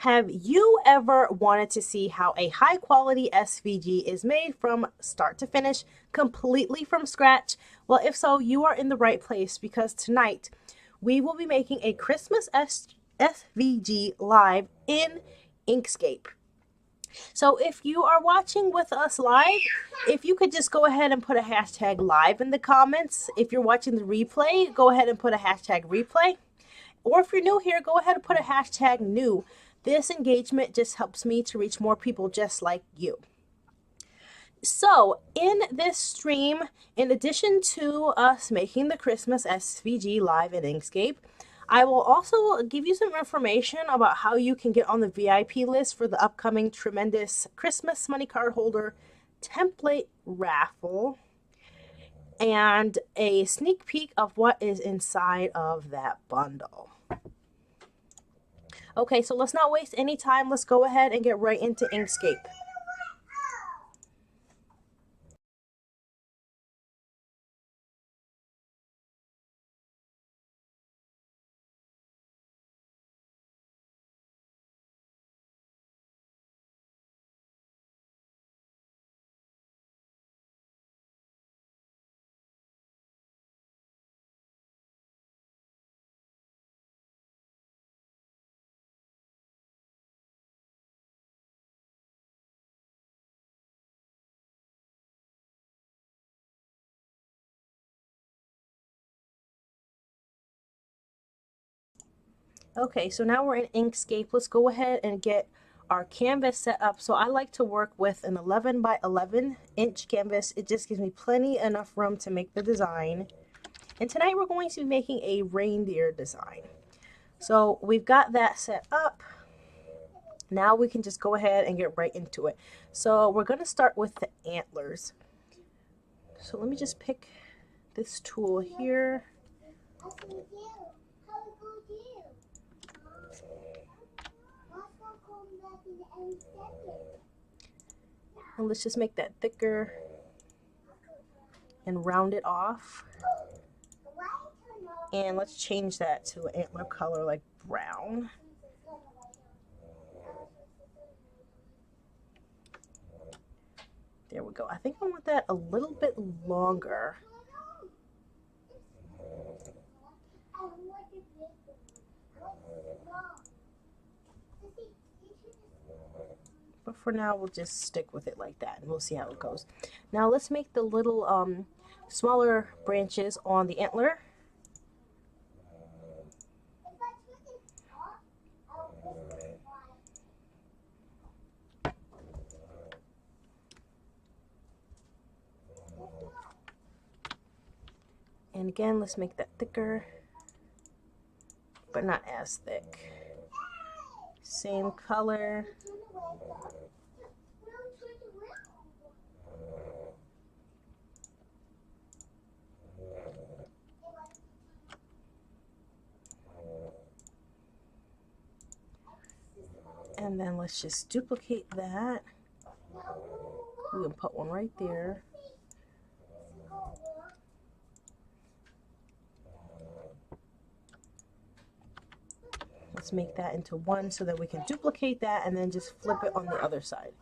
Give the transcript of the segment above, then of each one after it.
Have you ever wanted to see how a high quality SVG is made from start to finish, completely from scratch? Well, if so, you are in the right place because tonight we will be making a Christmas SVG live in Inkscape. So if you are watching with us live, if you could just go ahead and put a hashtag live in the comments. If you're watching the replay, go ahead and put a hashtag replay. Or if you're new here, go ahead and put a hashtag new. This engagement just helps me to reach more people just like you. So in this stream, in addition to us making the Christmas SVG live in Inkscape, I will also give you some information about how you can get on the VIP list for the upcoming Tree-Mendous Christmas money card holder template raffle and a sneak peek of what is inside of that bundle. Okay, so let's not waste any time. Let's go ahead and get right into Inkscape. Okay, so now we're in Inkscape. Let's go ahead and get our canvas set up. So I like to work with an 11 by 11 inch canvas. It just gives me plenty enough room to make the design. And tonight we're going to be making a reindeer design. So we've got that set up. Now we can just go ahead and get right into it. So we're going to start with the antlers. So let me just pick this tool here. And let's just make that thicker and round it off. And let's change that to an antler color like brown. There we go. I think I want that a little bit longer. But for now, we'll just stick with it like that, and we'll see how it goes. Now let's make the little smaller branches on the antler. And again, let's make that thicker, but not as thick. Same color. And then let's just duplicate that. We can put one right there. Let's make that into one so that we can duplicate that and then just flip it on the other side.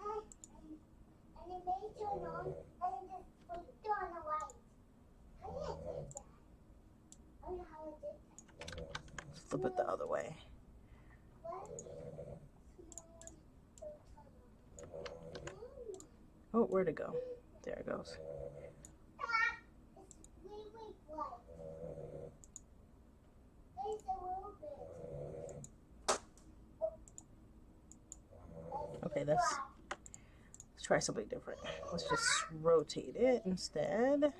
Flip it the other way. Oh, where'd it go? There it goes. Okay, let's try something different. Let's just rotate it instead.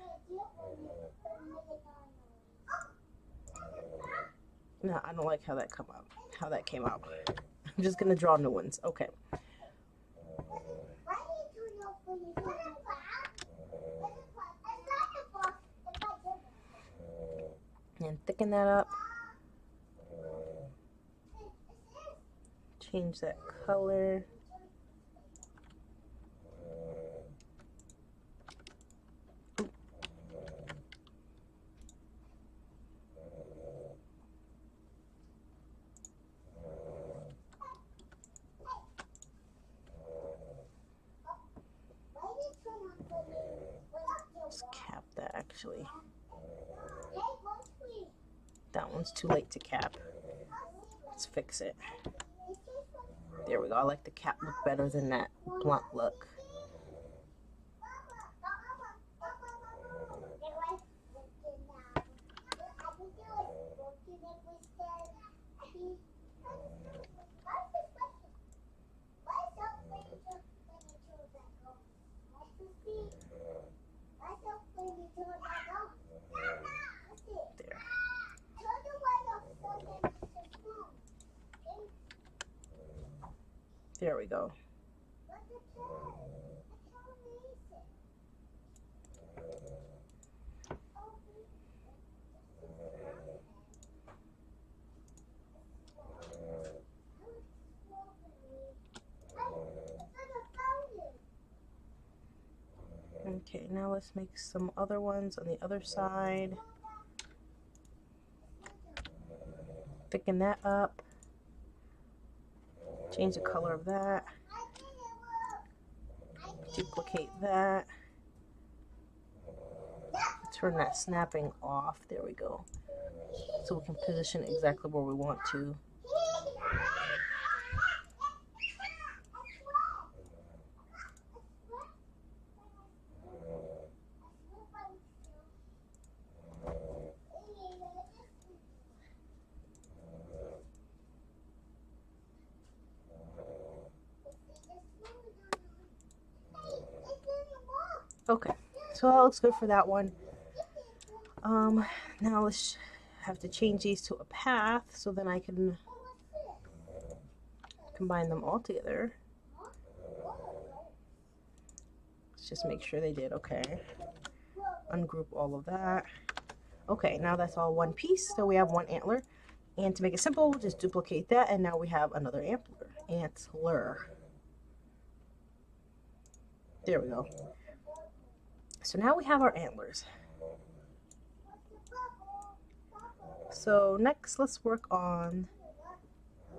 No, I don't like how that came out. I'm just gonna draw new ones. Okay. And thicken that up. Change that color. actually. That one's too late to cap. Let's fix it. There we go. I like the cap look better than that blunt look. There we go. Okay, now let's make some other ones on the other side. Thicken that up. Change the color of that. Duplicate that. Turn that snapping off. There we go. So we can position exactly where we want to. Okay, so that looks good for that one. Now let's have to change these to a path so then I can combine them all together. Let's just make sure they did okay. Ungroup all of that. Okay, now that's all one piece, so we have one antler. And to make it simple, we'll just duplicate that, and now we have another antler. There we go. So now we have our antlers. So next, let's work on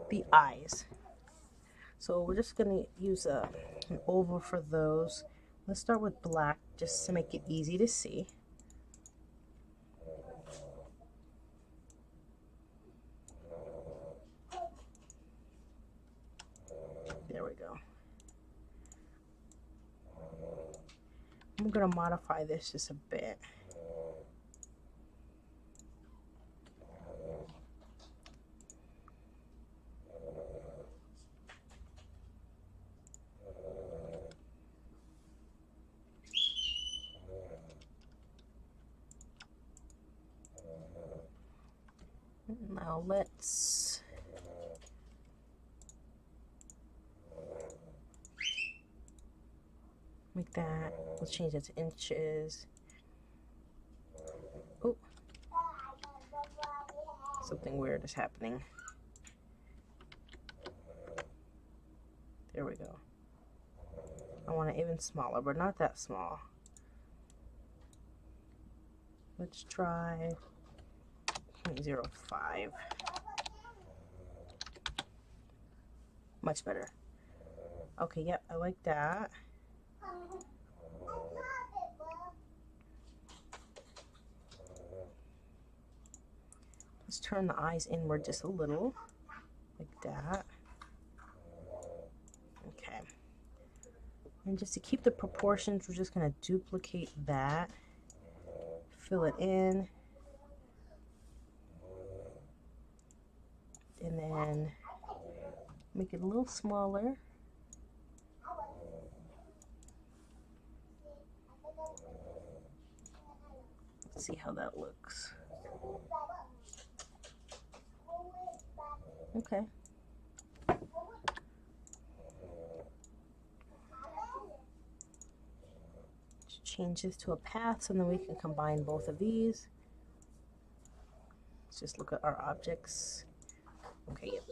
the eyes. So we're just going to use an oval for those. Let's start with black just to make it easy to see. There we go. I'm going to modify this just a bit. Now let's make that, let's change it to inches. Oh, something weird is happening. There we go. I want it even smaller, but not that small. Let's try 0.05. Much better. Okay, yep, I like that. Let's turn the eyes inward just a little, like that. Okay. And just to keep the proportions, we're just going to duplicate that, fill it in, and then make it a little smaller. Let's see how that looks. Okay. Just change this to a path so then we can combine both of these. Let's just look at our objects. Okay, yep.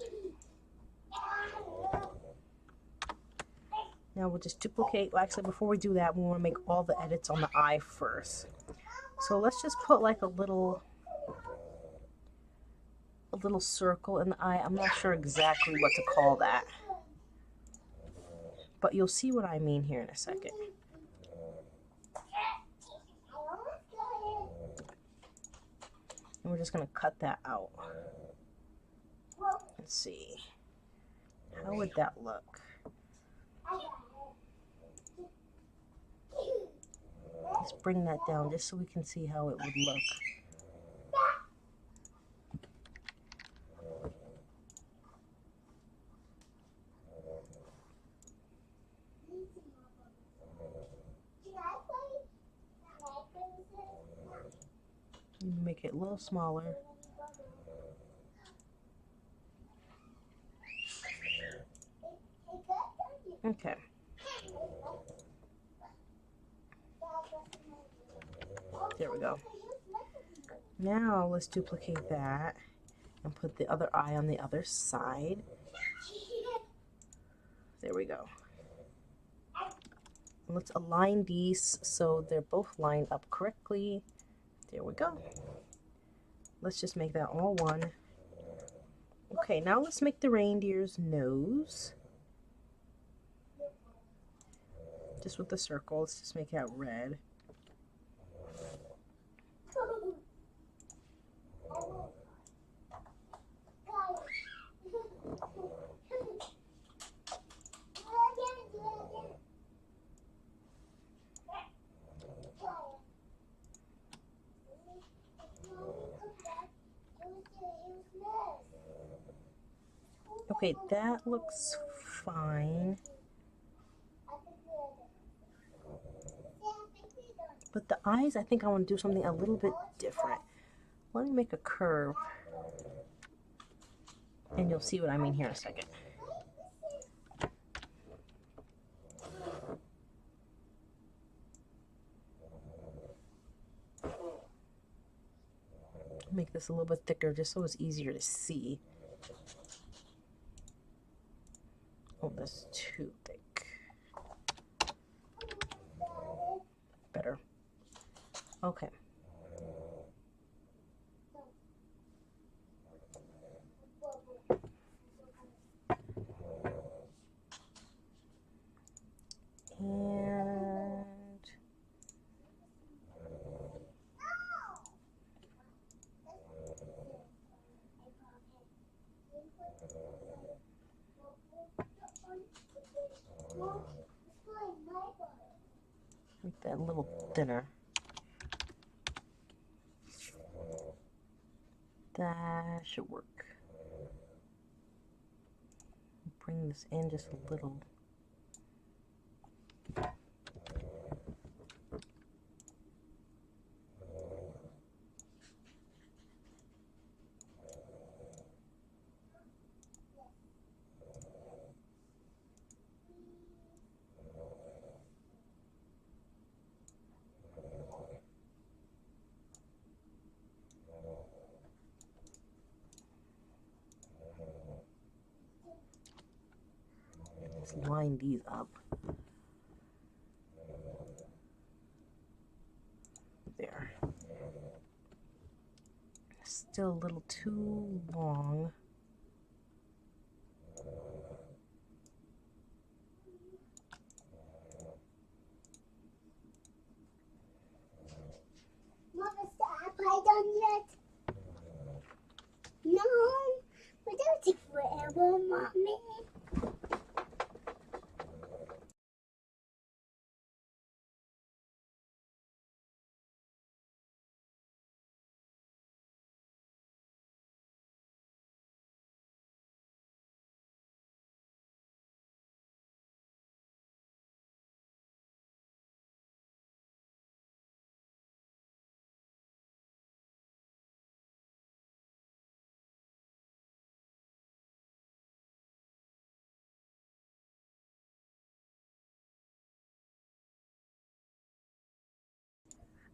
Now we'll just duplicate. Well, actually, before we do that, we want to make all the edits on the eye first. So let's just put like a little circle in the eye. I'm not sure exactly what to call that, but you'll see what I mean here in a second. And we're just going to cut that out. Let's see. How would that look? Let's bring that down just so we can see how it would look. Make it a little smaller. Okay. There we go. Now let's duplicate that and put the other eye on the other side. There we go. Let's align these so they're both lined up correctly. There we go. Let's just make that all one. Okay, now let's make the reindeer's nose. Just with the circle, let's just make it out red. Okay, that looks fine. But the eyes, I think I want to do something a little bit different. Let me make a curve. And you'll see what I mean here in a second. Make this a little bit thicker just so it's easier to see. Oh, that's too thick. Better. Okay. And make that a little thinner. That should work. Bring this in just a little. Let's line these up. There. Still a little too long. Mom, is the apple done yet? No, but that'll take forever, Mommy.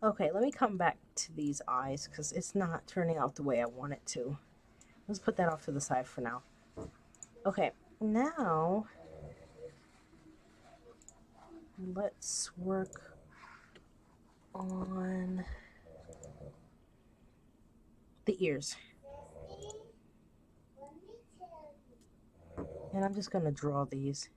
Okay, let me come back to these eyes because it's not turning out the way I want it to. Let's put that off to the side for now. Okay, now let's work on the ears. And I'm just going to draw these.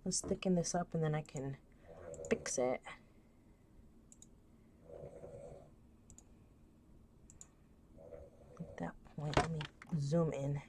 Let's thicken this up and then I can fix it. At that point, let me zoom in.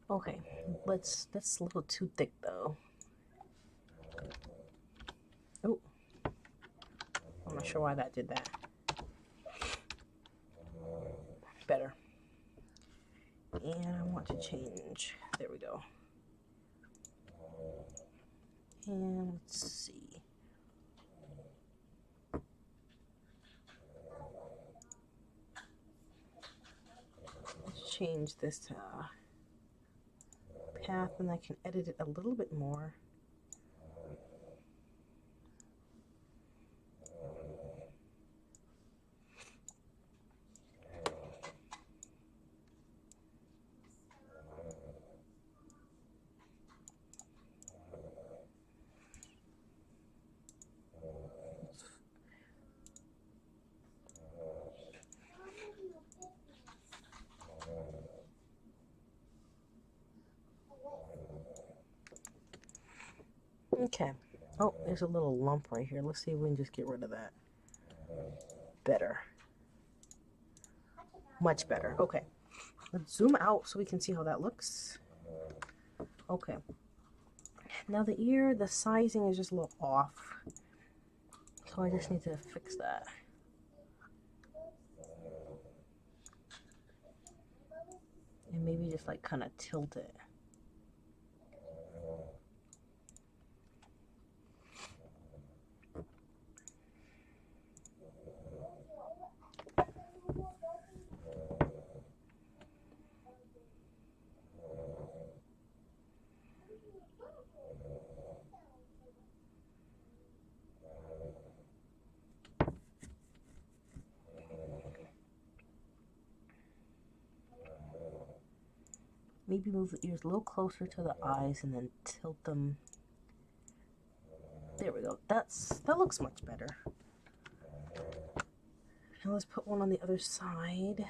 Okay, that's a little too thick though. Oh, I'm not sure why that did that. Better. And I want to change. There we go. And let's see. Let's change this to path, and I can edit it a little bit more. Okay. Oh, there's a little lump right here. Let's see if we can just get rid of that. Better. Much better. Okay. Let's zoom out so we can see how that looks. Okay. Now the ear, the sizing is just a little off. So I just need to fix that. And maybe just like kind of tilt it. Maybe move the ears a little closer to the eyes and then tilt them. There we go. That looks much better. Now let's put one on the other side.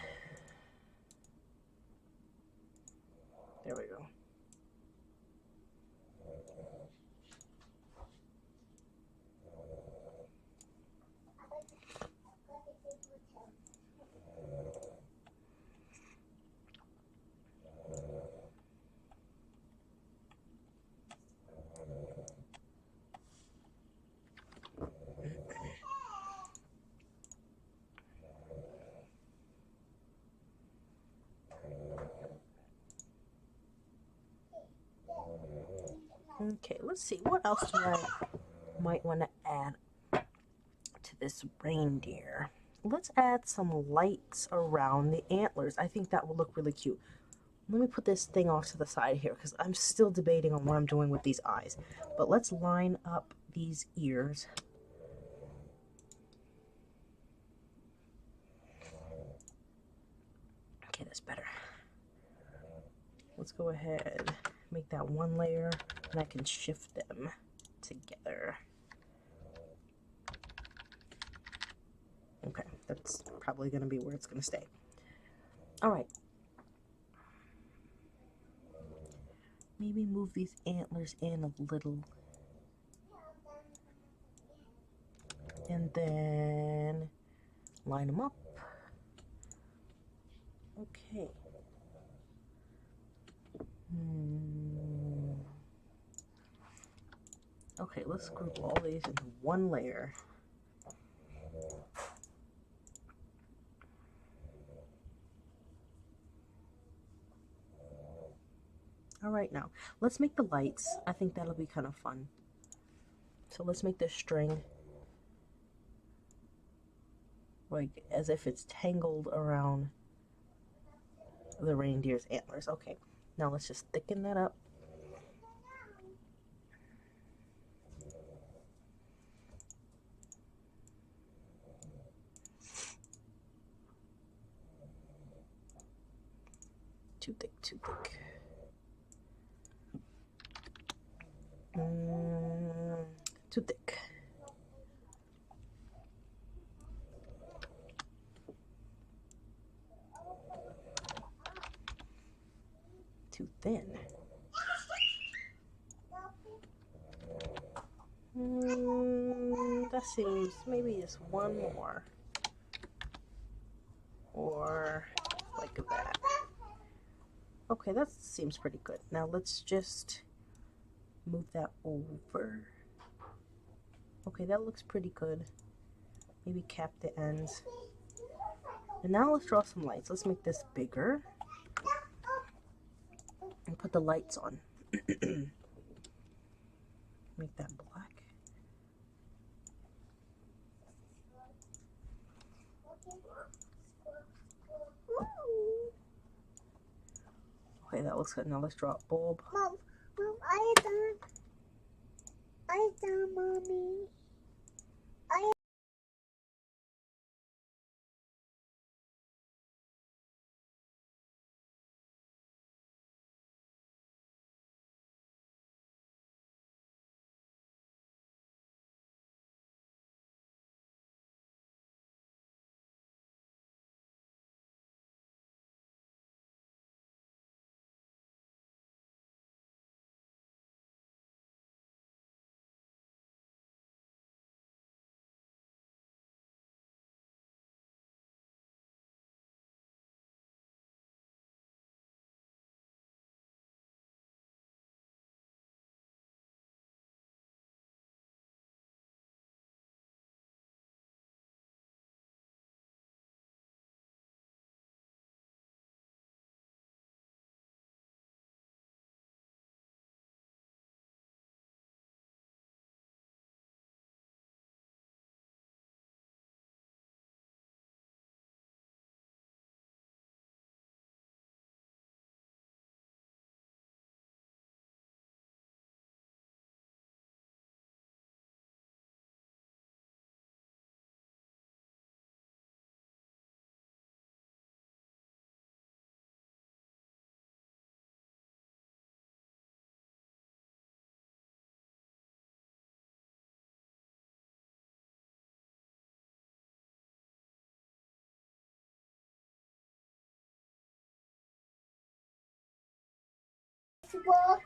There we go. Okay, let's see. What else do I might want to add to this reindeer? Let's add some lights around the antlers. I think that will look really cute. Let me put this thing off to the side here because I'm still debating on what I'm doing with these eyes. But let's line up these ears. Okay, that's better. Let's go ahead, make that one layer, and I can shift them together. Okay, that's probably going to be where it's going to stay. All right. Maybe move these antlers in a little. And then line them up. Okay. Okay, let's group all these into one layer. right now. Let's make the lights. I think that'll be kind of fun. So let's make this string like as if it's tangled around the reindeer's antlers. Okay, now let's just thicken that up. Too thick, too thick. Too thick. Too thin. That seems maybe just one more. Or like that. Okay, that seems pretty good. Now let's just move that over. Okay, that looks pretty good. Maybe cap the ends. And now let's draw some lights. Let's make this bigger. And put the lights on. Make that black. Okay, that looks good. Now let's draw a bulb. Mom, I done, Mommy.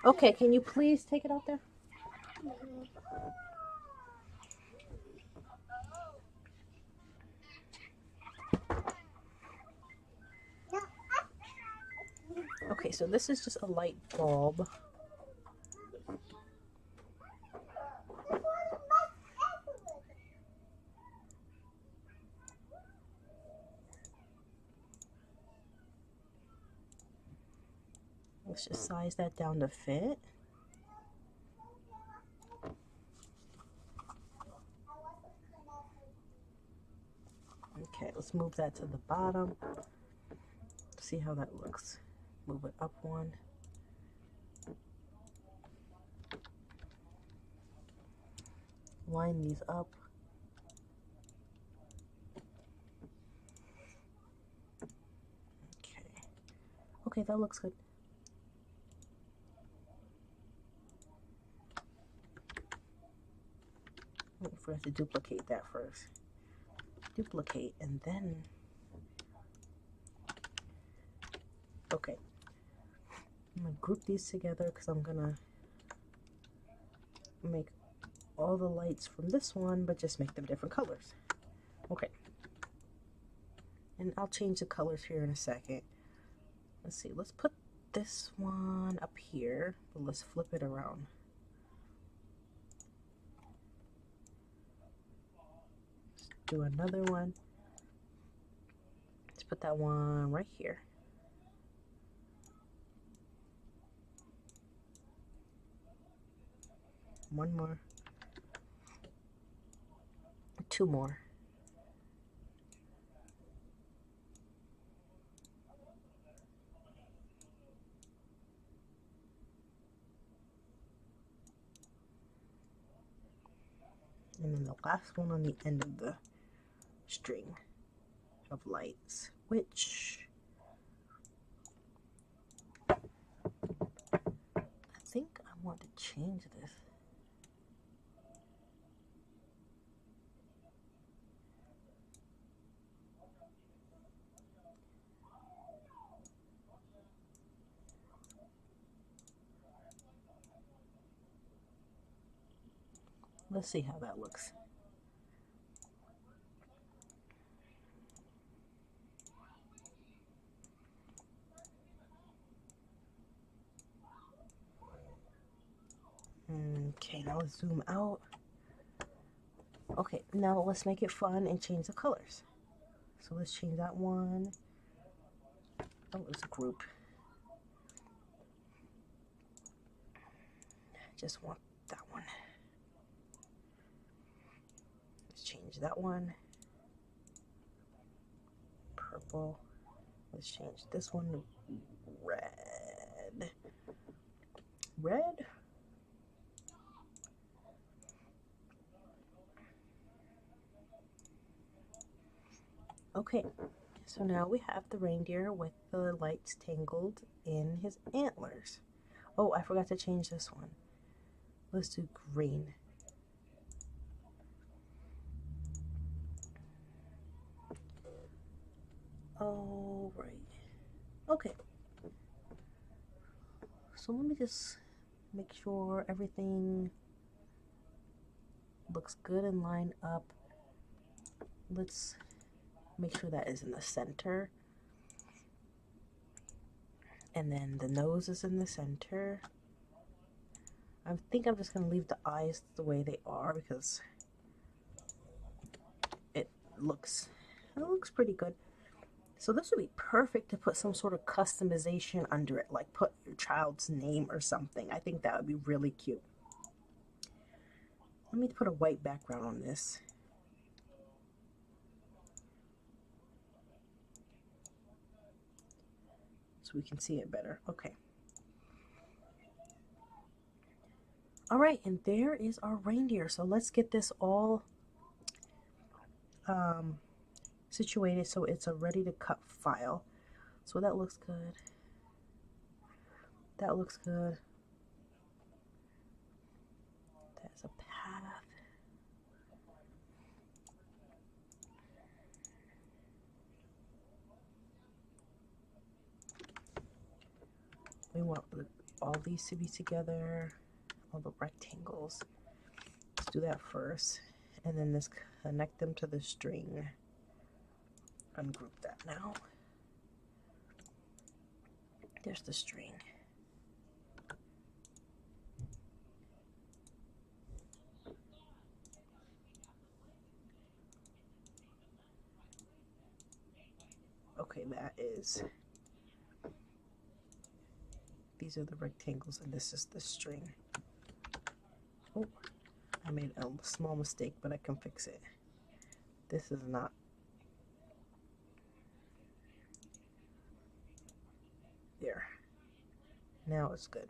Okay, can you please take it out there? Okay, so this is just a light bulb. Let's just size that down to fit. Okay, let's move that to the bottom. See how that looks. Move it up one. Line these up. Okay. Okay, that looks good. I forgot to duplicate that first. Duplicate and then. Okay. I'm gonna group these together because I'm gonna make all the lights from this one, but just make them different colors. Okay. And I'll change the colors here in a second. Let's see, let's put this one up here, but let's flip it around. Let's do another one. Let's put that one right here. One more. Two more. And then the last one on the end of the string of lights, which I think I want to change this. Let's see how that looks. Okay, now let's zoom out. Okay, now let's make it fun and change the colors. So let's change that one. Oh, it's a group. Just want that one. Let's change that one. Purple. Let's change this one to red. Red? Okay, so now we have the reindeer with the lights tangled in his antlers. Oh, I forgot to change this one. Let's do green. All right. Okay. So let me just make sure everything looks good and lined up. Let's make sure that is in the center. And then the nose is in the center. I think I'm just going to leave the eyes the way they are because it looks pretty good. So this would be perfect to put some sort of customization under it, like put your child's name or something. I think that would be really cute. Let me put a white background on this. So we can see it better. Okay. All right, and there is our reindeer. So let's get this all situated so it's a ready to cut file. So that looks good. That looks good. That's a path. We want all these to be together, all the rectangles. Let's do that first, and then just connect them to the string. Ungroup that now. There's the string. Okay, that is, these are the rectangles and this is the string. Oh, I made a small mistake, but I can fix it. This is not. There. Now it's good.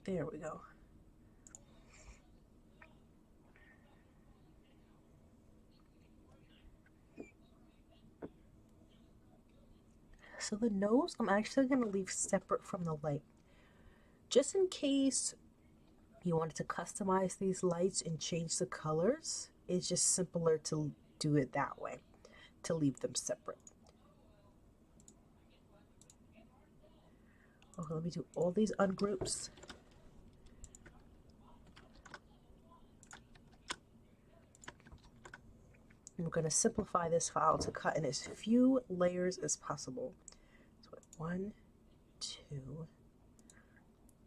There we go. So the nose, I'm actually going to leave separate from the light. Just in case you wanted to customize these lights and change the colors, it's just simpler to do it that way, to leave them separate. Okay, let me do all these ungroups. And we're going to simplify this file to cut in as few layers as possible. So 1, 2,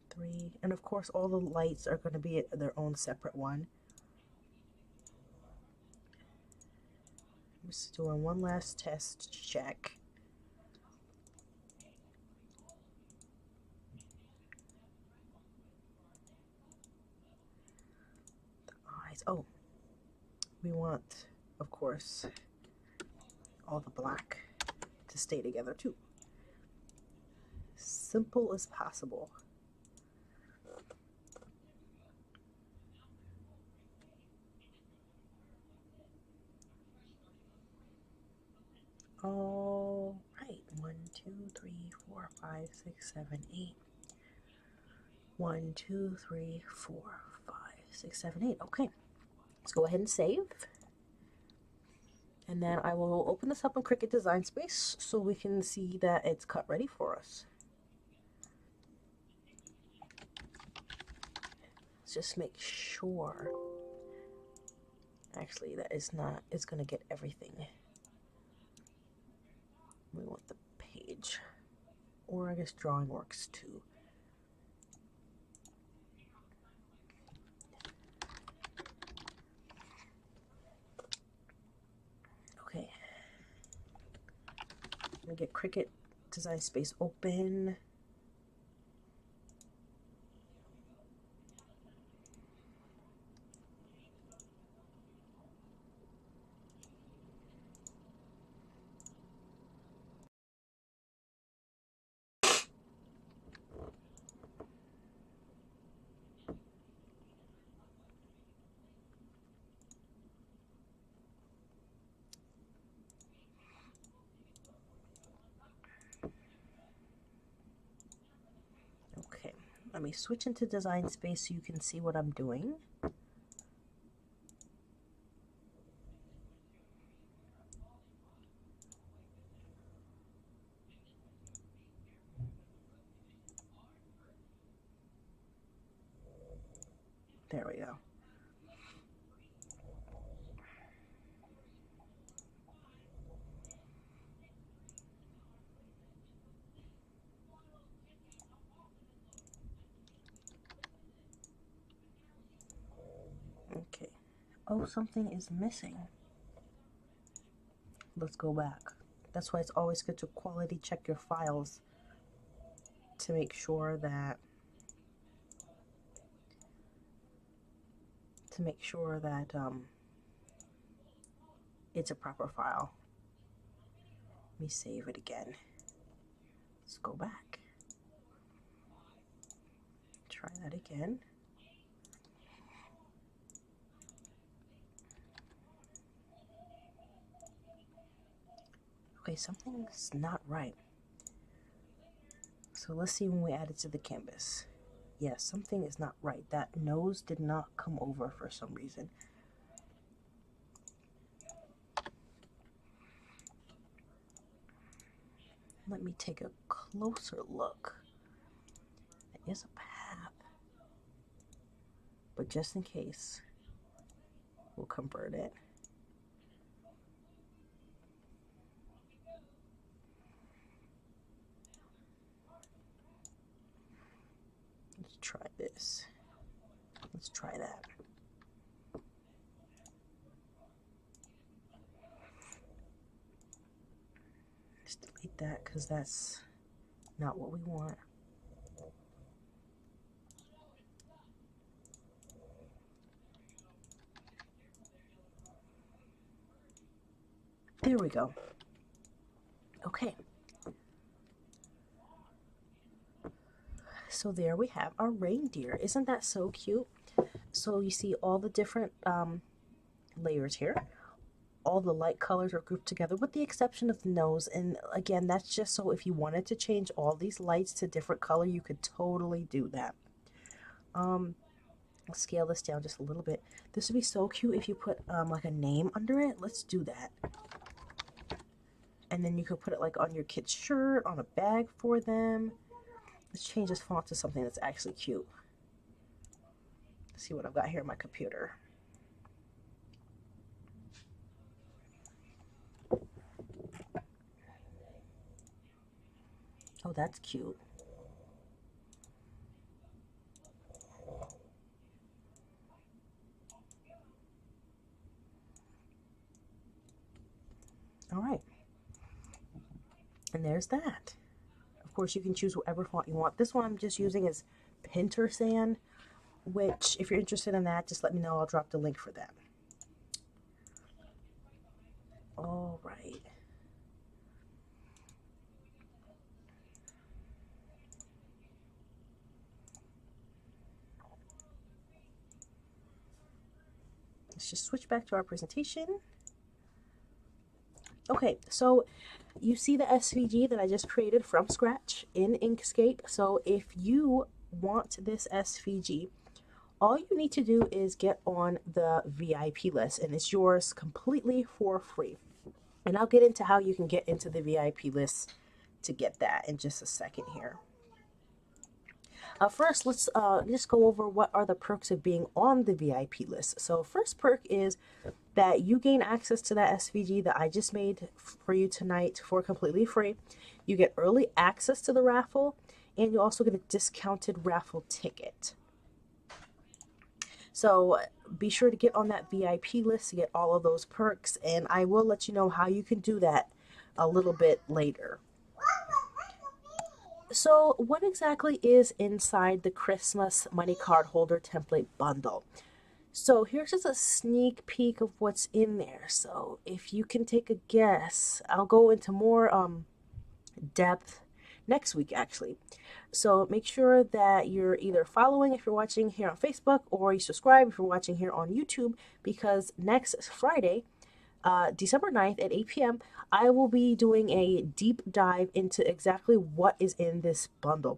3, and of course all the lights are going to be their own separate one. I'm just doing one last test check. sides. Oh, we want, of course, all the black to stay together too. Simple as possible. All right, 1, 2, 3, 4, 5, 6, 7, 8. 1, 2, 3, 4, 5, 6, 7, 8. Okay, let's go ahead and save. And then I will open this up in Cricut Design Space so we can see that it's cut ready for us. Let's just make sure. Actually, that is not, it's going to get everything. We want the page. Or I guess drawing works too. Okay. I'm going to get Cricut Design Space open. Okay, let me switch into Design Space so you can see what I'm doing. There we go. Okay. Oh, something is missing. Let's go back. That's why it's always good to quality check your files to make sure that it's a proper file. Let me save it again. Let's go back. Try that again. Okay, something's not right. So let's see when we add it to the canvas. Yes, something is not right. That nose did not come over for some reason. Let me take a closer look. There is a path, but just in case, we'll convert it. Let's try this. Let's try that. Just delete that because that's not what we want. There we go. Okay. So there we have our reindeer. Isn't that so cute? So you see all the different layers here. All the light colors are grouped together with the exception of the nose. And again, that's just so if you wanted to change all these lights to different color, you could totally do that. I'll scale this down just a little bit. This would be so cute if you put like a name under it. Let's do that. And then you could put it like on your kid's shirt, on a bag for them. Let's change this font to something that's actually cute. Let's see what I've got here on my computer. Oh, that's cute. All right. And there's that. Of course, you can choose whatever font you want. This one I'm just using is Pinter Sand. which if you're interested in that, just let me know. I'll drop the link for that. All right. Let's just switch back to our presentation. Okay, so you see the SVG that I just created from scratch in Inkscape. So if you want this SVG, all you need to do is get on the VIP list, and it's yours completely for free. And I'll get into how you can get into the VIP list to get that in just a second here. First, let's just go over what are the perks of being on the VIP list. So first perk is that you gain access to that SVG that I just made for you tonight for completely free. You get early access to the raffle, and you also get a discounted raffle ticket. So be sure to get on that VIP list to get all of those perks, and I will let you know how you can do that a little bit later. So what exactly is inside the Christmas money card holder template bundle? So here's just a sneak peek of what's in there. So if you can take a guess, I'll go into more depth next week actually. So make sure that you're either following if you're watching here on Facebook, or you subscribe if you're watching here on YouTube, because next Friday, December 9th at 8 p.m. I will be doing a deep dive into exactly what is in this bundle.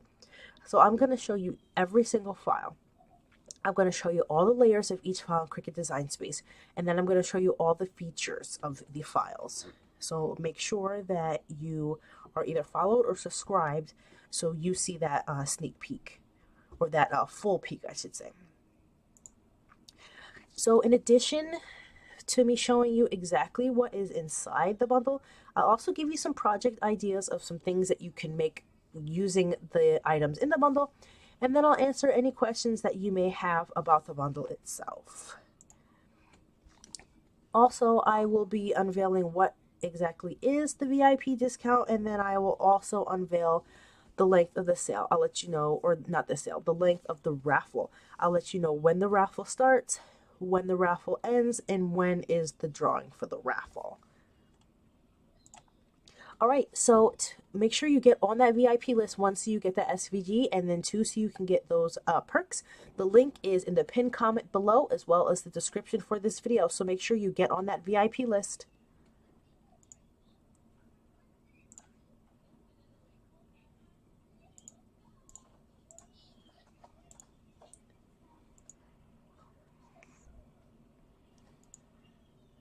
So I'm going to show you every single file. I'm going to show you all the layers of each file in Cricut Design Space, and then I'm going to show you all the features of the files. So make sure that you are either followed or subscribed so you see that sneak peek, or that full peek I should say. So in addition to me showing you exactly what is inside the bundle, I'll also give you some project ideas of some things that you can make using the items in the bundle, and then I'll answer any questions that you may have about the bundle itself. Also, I will be unveiling what exactly is the VIP discount, and then I will also unveil the length of the sale. I'll let you know, or not the sale, the length of the raffle. I'll let you know when the raffle starts, when the raffle ends, and when is the drawing for the raffle. All right, so make sure you get on that VIP list, one, so you get that SVG, and then two, so you can get those perks. The link is in the pinned comment below, as well as the description for this video, so make sure you get on that VIP list.